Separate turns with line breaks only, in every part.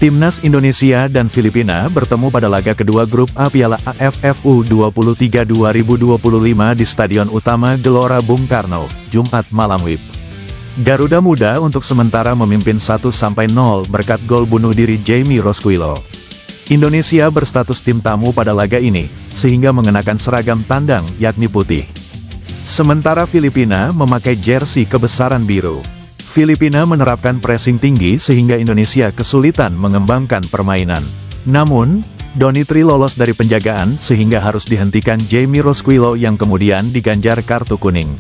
Timnas Indonesia dan Filipina bertemu pada laga kedua grup A Piala AFF U23 2025 di Stadion Utama Gelora Bung Karno, Jumat malam WIB. Garuda Muda untuk sementara memimpin 1-0 berkat gol bunuh diri Jaime Rosquillo. Indonesia berstatus tim tamu pada laga ini, sehingga mengenakan seragam tandang yakni putih. Sementara Filipina memakai jersey kebesaran biru. Filipina menerapkan pressing tinggi sehingga Indonesia kesulitan mengembangkan permainan. Namun, Donitri lolos dari penjagaan sehingga harus dihentikan Jaime Rosquillo yang kemudian diganjar kartu kuning.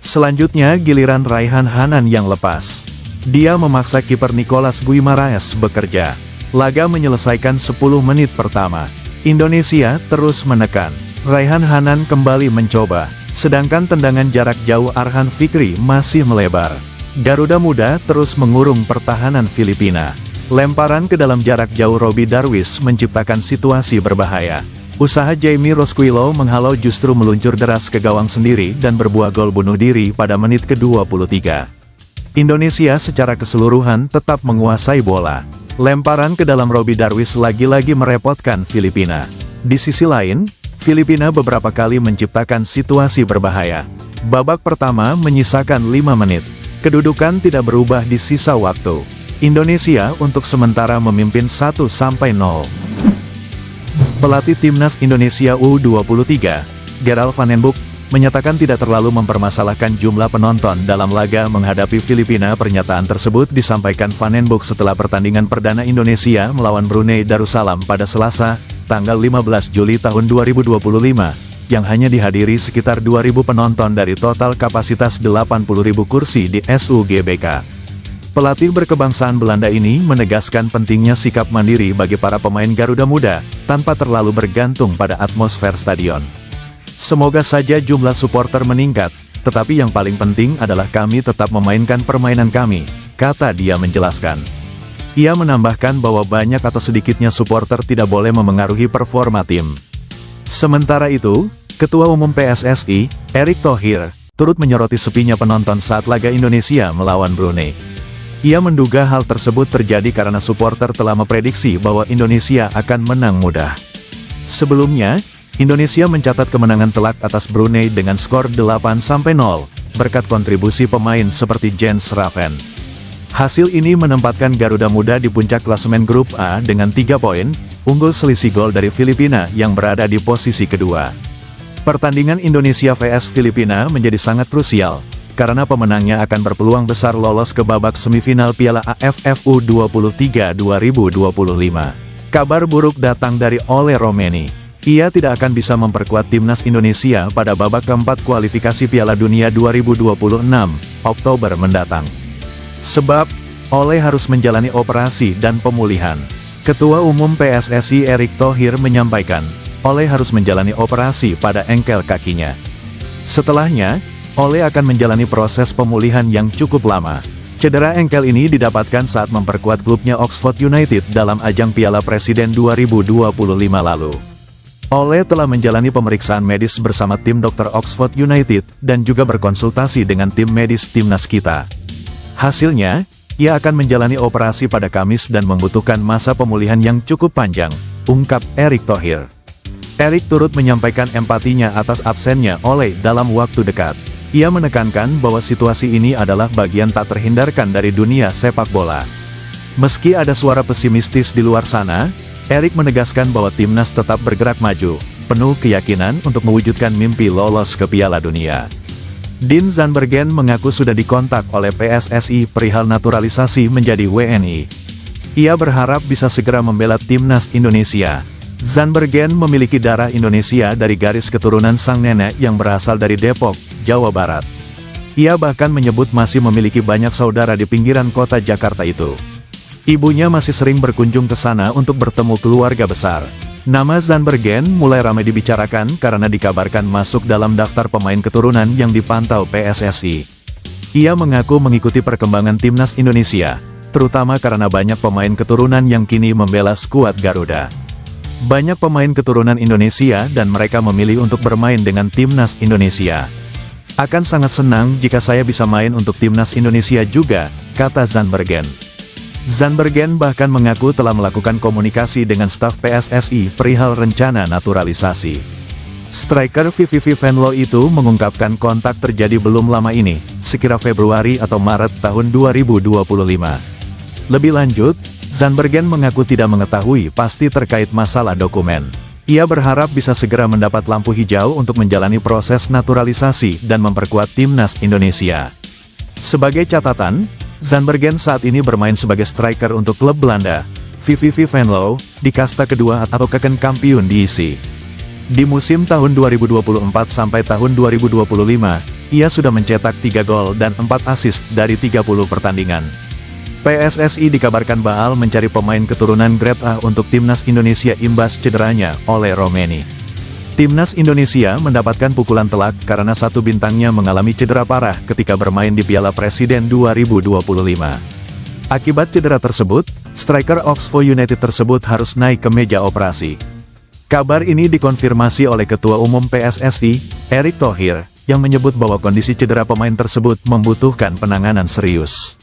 Selanjutnya giliran Raihan Hanan yang lepas. Dia memaksa kiper Nicolas Guimaraes bekerja. Laga menyelesaikan 10 menit pertama. Indonesia terus menekan. Raihan Hanan kembali mencoba, sedangkan tendangan jarak jauh Arhan Fikri masih melebar. Garuda Muda terus mengurung pertahanan Filipina. Lemparan ke dalam jarak jauh Robby Darwish menciptakan situasi berbahaya. Usaha Jaime Rosquillo menghalau justru meluncur deras ke gawang sendiri dan berbuah gol bunuh diri pada menit ke-23. Indonesia secara keseluruhan tetap menguasai bola. Lemparan ke dalam Robby Darwish lagi-lagi merepotkan Filipina. Di sisi lain, Filipina beberapa kali menciptakan situasi berbahaya. Babak pertama menyisakan 5 menit. Kedudukan tidak berubah di sisa waktu. Indonesia untuk sementara memimpin 1-0. Pelatih Timnas Indonesia U23, Gerald Van den Boeck, menyatakan tidak terlalu mempermasalahkan jumlah penonton dalam laga menghadapi Filipina. Pernyataan tersebut disampaikan Van den Boeck setelah pertandingan perdana Indonesia melawan Brunei Darussalam pada Selasa, tanggal 15 Juli tahun 2025. Yang hanya dihadiri sekitar 2.000 penonton dari total kapasitas 80.000 kursi di SUGBK. Pelatih berkebangsaan Belanda ini menegaskan pentingnya sikap mandiri bagi para pemain Garuda Muda, tanpa terlalu bergantung pada atmosfer stadion. Semoga saja jumlah supporter meningkat, tetapi yang paling penting adalah kami tetap memainkan permainan kami, kata dia menjelaskan. Ia menambahkan bahwa banyak atau sedikitnya supporter tidak boleh memengaruhi performa tim. Sementara itu, Ketua Umum PSSI, Erick Thohir, turut menyoroti sepinya penonton saat laga Indonesia melawan Brunei. Ia menduga hal tersebut terjadi karena supporter telah memprediksi bahwa Indonesia akan menang mudah. Sebelumnya, Indonesia mencatat kemenangan telak atas Brunei dengan skor 8-0, berkat kontribusi pemain seperti Jens Raven. Hasil ini menempatkan Garuda Muda di puncak klasemen grup A dengan 3 poin, unggul selisih gol dari Filipina yang berada di posisi kedua. Pertandingan Indonesia vs Filipina menjadi sangat krusial, karena pemenangnya akan berpeluang besar lolos ke babak semifinal Piala AFF U23 2025. Kabar buruk datang dari Ole Romeni. Ia tidak akan bisa memperkuat Timnas Indonesia pada babak keempat kualifikasi Piala Dunia 2026, Oktober mendatang. Sebab, Ole harus menjalani operasi dan pemulihan. Ketua Umum PSSI Erick Thohir menyampaikan, Ole harus menjalani operasi pada engkel kakinya. Setelahnya, Ole akan menjalani proses pemulihan yang cukup lama. Cedera engkel ini didapatkan saat memperkuat klubnya Oxford United dalam ajang Piala Presiden 2025 lalu. Ole telah menjalani pemeriksaan medis bersama tim dokter Oxford United dan juga berkonsultasi dengan tim medis timnas kita. Hasilnya, ia akan menjalani operasi pada Kamis dan membutuhkan masa pemulihan yang cukup panjang, ungkap Erick Thohir. Erick turut menyampaikan empatinya atas absennya Ole dalam waktu dekat. Ia menekankan bahwa situasi ini adalah bagian tak terhindarkan dari dunia sepak bola. Meski ada suara pesimistis di luar sana, Erick menegaskan bahwa timnas tetap bergerak maju, penuh keyakinan untuk mewujudkan mimpi lolos ke Piala Dunia. Dean Zandbergen mengaku sudah dikontak oleh PSSI perihal naturalisasi menjadi WNI. Ia berharap bisa segera membela timnas Indonesia. Zandbergen memiliki darah Indonesia dari garis keturunan sang nenek yang berasal dari Depok, Jawa Barat. Ia bahkan menyebut masih memiliki banyak saudara di pinggiran kota Jakarta itu. Ibunya masih sering berkunjung ke sana untuk bertemu keluarga besar. Nama Zandbergen mulai ramai dibicarakan karena dikabarkan masuk dalam daftar pemain keturunan yang dipantau PSSI. Ia mengaku mengikuti perkembangan timnas Indonesia, terutama karena banyak pemain keturunan yang kini membela skuad Garuda. Banyak pemain keturunan Indonesia dan mereka memilih untuk bermain dengan timnas Indonesia. Akan sangat senang jika saya bisa main untuk timnas Indonesia juga, kata Zandbergen. Zandbergen bahkan mengaku telah melakukan komunikasi dengan staf PSSI perihal rencana naturalisasi. Striker VVV Venlo itu mengungkapkan kontak terjadi belum lama ini, sekira Februari atau Maret tahun 2025. Lebih lanjut, Zandbergen mengaku tidak mengetahui pasti terkait masalah dokumen. Ia berharap bisa segera mendapat lampu hijau untuk menjalani proses naturalisasi dan memperkuat timnas Indonesia. Sebagai catatan, Zandbergen saat ini bermain sebagai striker untuk klub Belanda, VVV Venlo, di kasta kedua atau Keukenkampioen Divisie. Di musim tahun 2024 sampai tahun 2025, ia sudah mencetak 3 gol dan 4 assist dari 30 pertandingan. PSSI dikabarkan bakal mencari pemain keturunan Grade A untuk timnas Indonesia imbas cederanya oleh Romeni. Timnas Indonesia mendapatkan pukulan telak karena satu bintangnya mengalami cedera parah ketika bermain di Piala Presiden 2025. Akibat cedera tersebut, striker Oxford United tersebut harus naik ke meja operasi. Kabar ini dikonfirmasi oleh Ketua Umum PSSI, Erick Thohir, yang menyebut bahwa kondisi cedera pemain tersebut membutuhkan penanganan serius.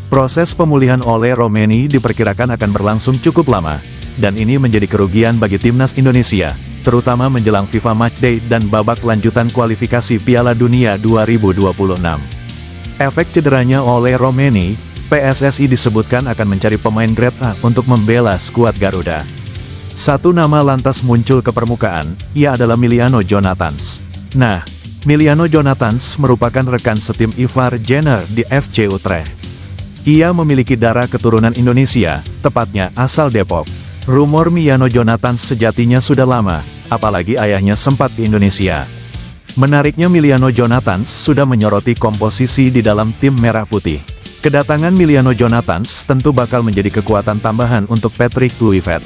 Proses pemulihan oleh Romeni diperkirakan akan berlangsung cukup lama, dan ini menjadi kerugian bagi timnas Indonesia, terutama menjelang FIFA Matchday dan babak lanjutan kualifikasi Piala Dunia 2026. Efek cederanya oleh Romeni, PSSI disebutkan akan mencari pemain Grade A untuk membela skuad Garuda. Satu nama lantas muncul ke permukaan, ia adalah Miliano Jonathans. Nah, Miliano Jonathans merupakan rekan setim Ivar Jenner di FC Utrecht. Ia memiliki darah keturunan Indonesia, tepatnya asal Depok. Rumor Miliano Jonathans sejatinya sudah lama, apalagi ayahnya sempat di Indonesia. Menariknya Miliano Jonathans sudah menyoroti komposisi di dalam tim Merah Putih. Kedatangan Miliano Jonathans tentu bakal menjadi kekuatan tambahan untuk Patrick Kluivert.